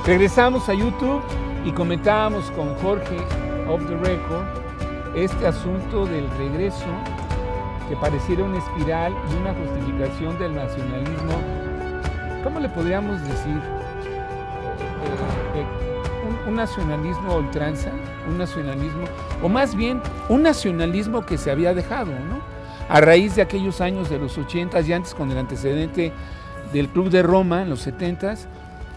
Regresamos a YouTube y comentábamos con Jorge Off the Record este asunto del regreso que pareciera una espiral y una justificación del nacionalismo. ¿Cómo le podríamos decir? Un nacionalismo a ultranza, un nacionalismo, o más bien un nacionalismo que se había dejado, ¿no? A raíz de aquellos años de los 80s y antes con el antecedente del Club de Roma en los 70s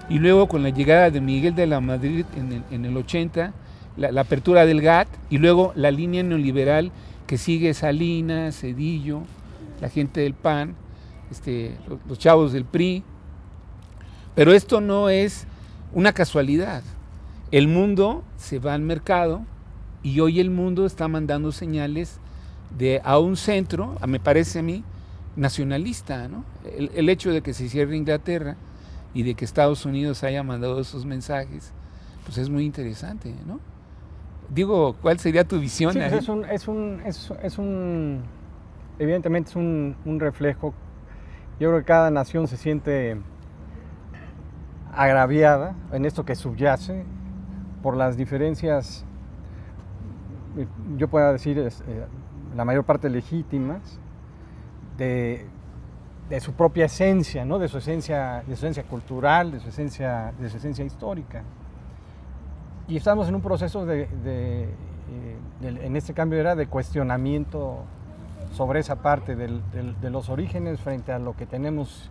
y luego con la llegada de Miguel de la Madrid en el 80, la apertura del GATT y luego la línea neoliberal que sigue Salinas, Zedillo, la gente del PAN, los chavos del PRI. Pero esto no es una casualidad. El mundo se va al mercado y hoy el mundo está mandando señales a un centro, me parece a mí, nacionalista, ¿no? El hecho de que se cierre Inglaterra y de que Estados Unidos haya mandado esos mensajes, pues es muy interesante, ¿no? Digo, ¿cuál sería tu visión? Sí, pues evidentemente es un reflejo. Yo creo que cada nación se siente agraviada en esto que subyace por las diferencias, yo puedo decir, la mayor parte legítimas, de su propia esencia, ¿no? de su esencia cultural, de su esencia histórica. Y estamos en un proceso en este cambio era de cuestionamiento sobre esa parte de los orígenes frente a lo que tenemos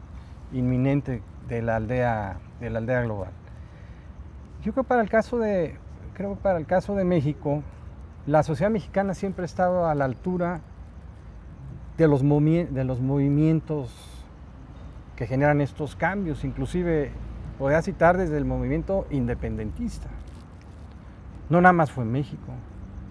inminente de la aldea global. Yo creo que para el caso de México, la sociedad mexicana siempre ha estado a la altura de los movimientos que generan estos cambios. Inclusive podría citar desde el movimiento independentista. No nada más fue en México,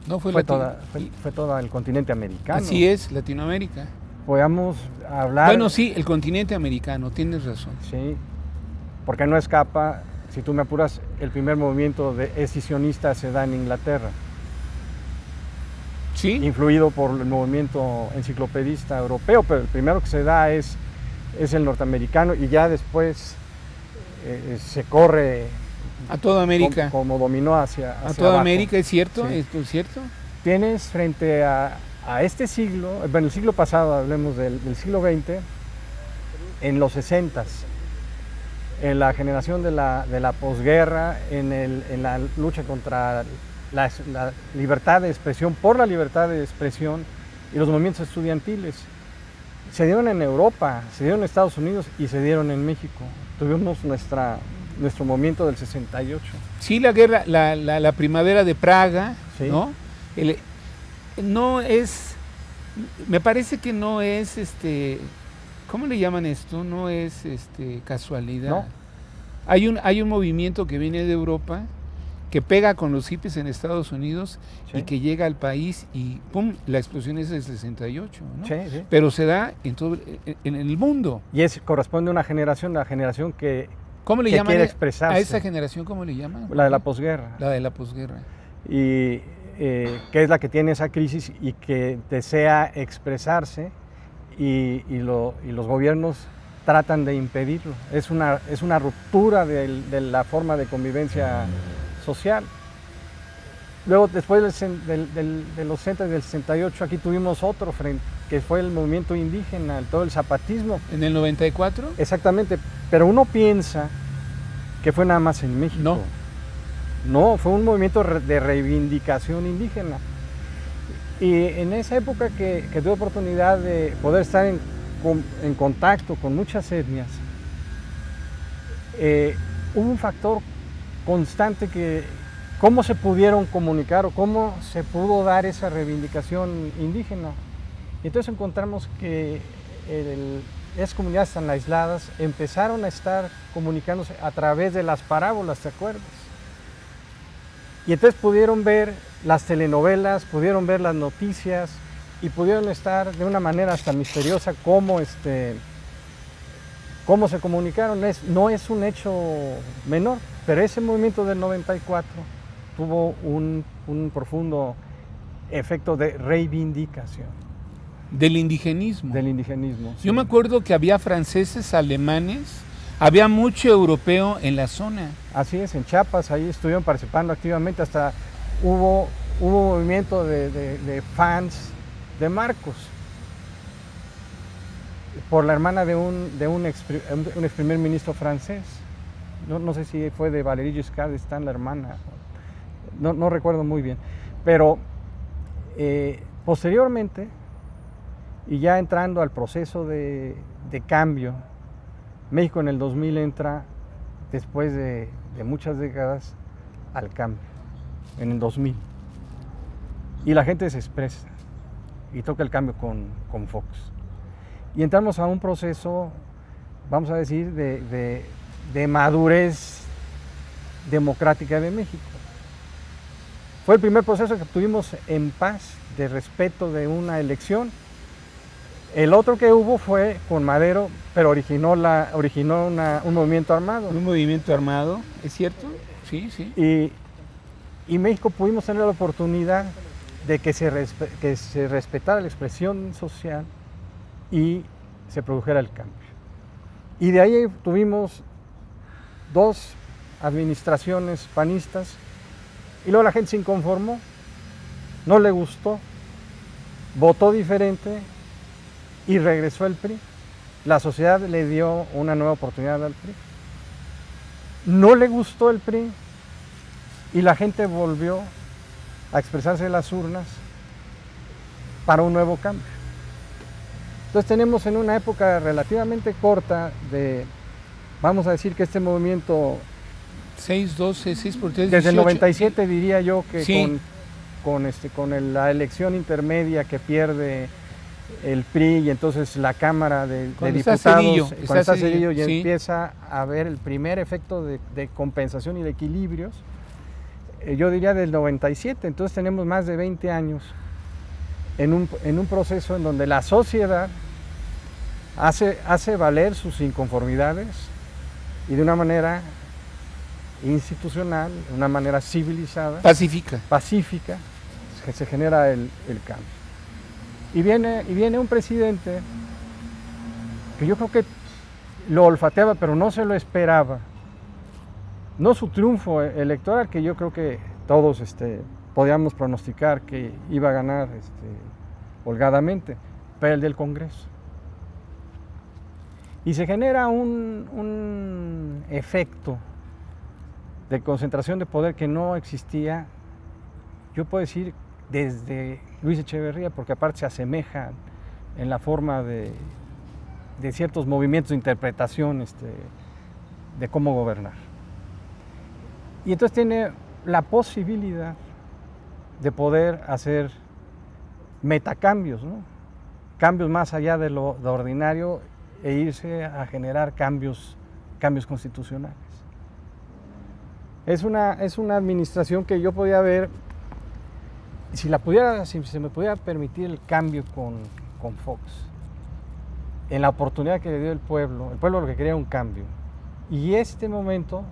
No fue todo el continente americano. Así es, Latinoamérica. Podríamos hablar... Bueno, sí, el continente americano, tienes razón. Sí, porque no escapa, si tú me apuras, el primer movimiento escisionista se da en Inglaterra. Sí. Influido por el movimiento enciclopedista europeo, pero el primero que se da es el norteamericano y ya después se corre a toda América. Como dominó hacia toda abajo. América, ¿es cierto? Sí. ¿Es cierto? Tienes frente a este siglo, bueno, el siglo pasado, hablemos del siglo XX, en los 60s, en la generación de la posguerra, en la lucha contra la libertad de expresión, por la libertad de expresión y los movimientos estudiantiles. Se dieron en Europa, se dieron en Estados Unidos y se dieron en México. Tuvimos nuestro movimiento del 68. Sí, la guerra, la primavera de Praga, sí. ¿No? No es, me parece que no es, ¿cómo le llaman esto? No es casualidad. No. Hay un movimiento que viene de Europa, que pega con los hippies en Estados Unidos, sí. Y que llega al país y ¡pum! La explosión es del 68, ¿no? Sí, sí. Pero se da en el mundo. Y corresponde a una generación, la generación que quiere expresarse. ¿A esa generación cómo le llaman? La de la posguerra. La de la posguerra. Y que es la que tiene esa crisis y que desea expresarse y los gobiernos tratan de impedirlo. Es una ruptura de la forma de convivencia social. Luego, después de los 60 y del 68, aquí tuvimos otro frente, que fue el movimiento indígena, todo el zapatismo. ¿En el 94? Exactamente, pero uno piensa que fue nada más en México. No, fue un movimiento de reivindicación indígena. Y en esa época que tuve oportunidad de poder estar en contacto con muchas etnias, hubo un factor constante cómo se pudieron comunicar o cómo se pudo dar esa reivindicación indígena. Y entonces encontramos que esas comunidades tan aisladas empezaron a estar comunicándose a través de las parábolas, ¿te acuerdas? Y entonces pudieron ver las telenovelas, pudieron ver las noticias y pudieron estar de una manera hasta misteriosa cómo se comunicaron. No es un hecho menor, pero ese movimiento del 94 tuvo un profundo efecto de reivindicación. Del indigenismo. Del indigenismo. Yo me acuerdo que había franceses, alemanes, Había mucho europeo en la zona. Así es, en Chiapas, ahí estuvieron participando activamente, hasta hubo movimiento de fans de Marcos, por la hermana de un ex primer ministro francés. No sé si fue de Valéry Giscard d'Estaing, la hermana, no recuerdo muy bien, pero posteriormente, y ya entrando al proceso de cambio, México en el 2000 entra, después de muchas décadas, al cambio, en el 2000. Y la gente se expresa y toca el cambio con Fox. Y entramos a un proceso, vamos a decir, de madurez democrática de México. Fue el primer proceso que tuvimos en paz, de respeto de una elección. El otro que hubo fue con Madero, pero originó un movimiento armado. Un movimiento armado, ¿es cierto? Sí, sí. Y México pudimos tener la oportunidad de que se respetara la expresión social y se produjera el cambio. Y de ahí tuvimos 2 administraciones panistas y luego la gente se inconformó, no le gustó, votó diferente y regresó el PRI. La sociedad le dio una nueva oportunidad al PRI. No le gustó el PRI y la gente volvió a expresarse en las urnas para un nuevo cambio. Entonces tenemos en una época relativamente corta vamos a decir que este movimiento 6, 12, 6 por 3, desde 18. el 97 diría yo que sí. con la elección intermedia que pierde el PRI y entonces la Cámara de Diputados, cuando está Zedillo y sí, empieza a haber el primer efecto de compensación y de equilibrios, yo diría del 97, entonces tenemos más de 20 años en un proceso en donde la sociedad hace valer sus inconformidades y de una manera institucional, de una manera civilizada, pacífica, que se genera el cambio. Y viene un presidente que yo creo que lo olfateaba, pero no se lo esperaba. No su triunfo electoral, que yo creo que todos podíamos pronosticar que iba a ganar holgadamente, pero el del Congreso. Y se genera un efecto de concentración de poder que no existía, yo puedo decir, desde Luis Echeverría, porque aparte se asemeja en la forma de ciertos movimientos de interpretación de cómo gobernar. Y entonces tiene la posibilidad de poder hacer metacambios, ¿no? Cambios más allá de lo ordinario e irse a generar cambios constitucionales. Es una administración que yo podía ver, si se me pudiera permitir el cambio con Fox, en la oportunidad que le dio el pueblo lo que quería era un cambio. Y momento,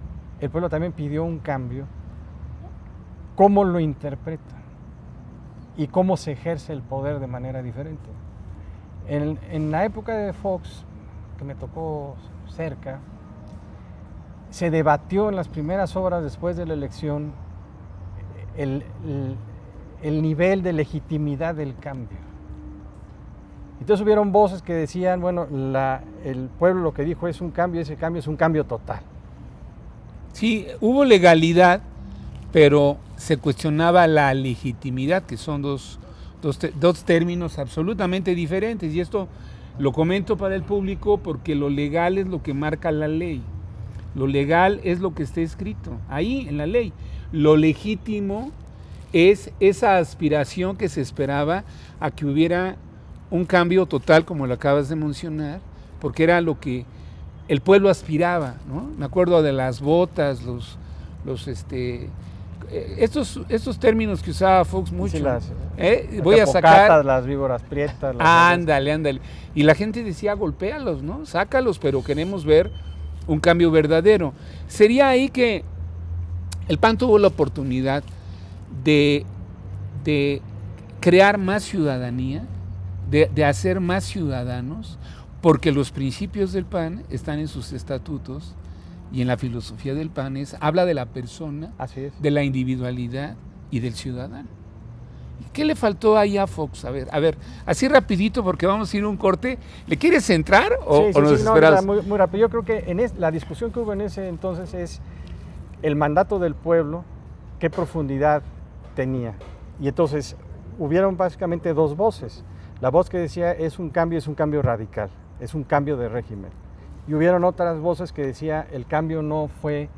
el pueblo también pidió un cambio, cómo lo interpreta y cómo se ejerce el poder de manera diferente. En la época de Fox, que me tocó cerca, se debatió en las primeras horas después de la elección el nivel de legitimidad del cambio. Entonces hubieron voces que decían, bueno, el pueblo lo que dijo es un cambio, ese cambio es un cambio total. Sí, hubo legalidad, pero se cuestionaba la legitimidad, que son dos términos absolutamente diferentes. Y esto lo comento para el público porque lo legal es lo que marca la ley. Lo legal es lo que está escrito ahí en la ley. Lo legítimo es esa aspiración que se esperaba a que hubiera un cambio total, como lo acabas de mencionar, porque era lo que el pueblo aspiraba, ¿no? Me acuerdo de las botas, estos términos que usaba Fox mucho. Sí, voy a sacar las víboras prietas. Ándale. Y la gente decía, golpéalos, ¿no? Sácalos, pero queremos ver un cambio verdadero. Sería ahí que el PAN tuvo la oportunidad de crear más ciudadanía, de hacer más ciudadanos, porque los principios del PAN están en sus estatutos y en la filosofía del PAN habla de la persona, Así es. de la individualidad y del ciudadano. ¿Qué le faltó ahí a Fox? A ver, así rapidito porque vamos a ir a un corte. ¿Le quieres entrar o nos esperas? No, muy rápido. Yo creo que la discusión que hubo en ese entonces es el mandato del pueblo, qué profundidad tenía. Y entonces hubieron básicamente dos voces. La voz que decía es un cambio radical, es un cambio de régimen. Y hubieron otras voces que decía el cambio no fue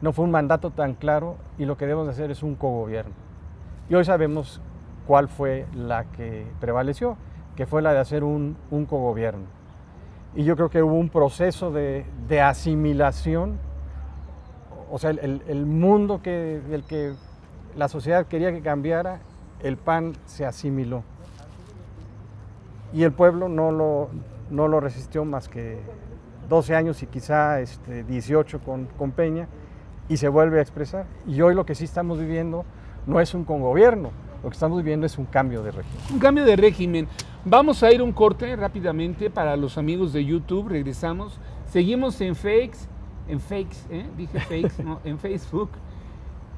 un mandato tan claro y lo que debemos hacer es un cogobierno. Y hoy sabemos cuál fue la que prevaleció, que fue la de hacer un cogobierno. Y yo creo que hubo un proceso de asimilación, o sea, el mundo del que la sociedad quería que cambiara, el PAN se asimiló. Y el pueblo no lo resistió más que 12 años y quizá 18 con Peña, y se vuelve a expresar. Y hoy lo que sí estamos viviendo no es un cogobierno, lo que estamos viviendo es un cambio de régimen. Un cambio de régimen. Vamos a ir un corte rápidamente para los amigos de YouTube, regresamos. Seguimos en en Facebook.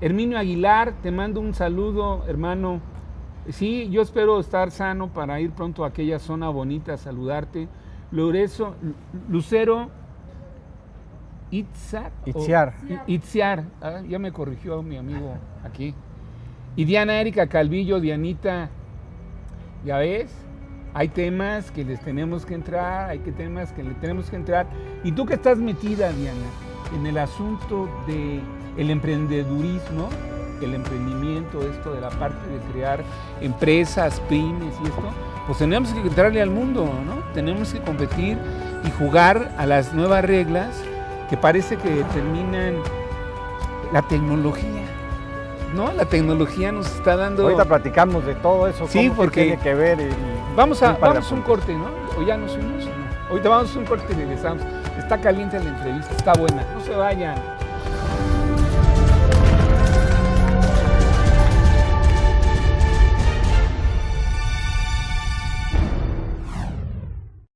Herminio Aguilar, te mando un saludo, hermano. Sí, yo espero estar sano para ir pronto a aquella zona bonita a saludarte. Lucero Itziar, ya me corrigió mi amigo aquí. Y Diana Erika Calvillo, Dianita, ya ves, hay temas que les tenemos que entrar, Y tú que estás metida, Diana, en el asunto del emprendedurismo, el emprendimiento, esto de la parte de crear empresas, pymes y esto, pues tenemos que entrarle al mundo, ¿no? Tenemos que competir y jugar a las nuevas reglas que parece que determinan la tecnología, ¿no? La tecnología nos está dando... Ahorita platicamos de todo eso, sí, cómo porque tiene que ver. Vamos a un corte, ¿no? O ya nos fuimos, ¿no? Ahorita vamos a un corte y regresamos. Está caliente la entrevista, está buena, no se vayan.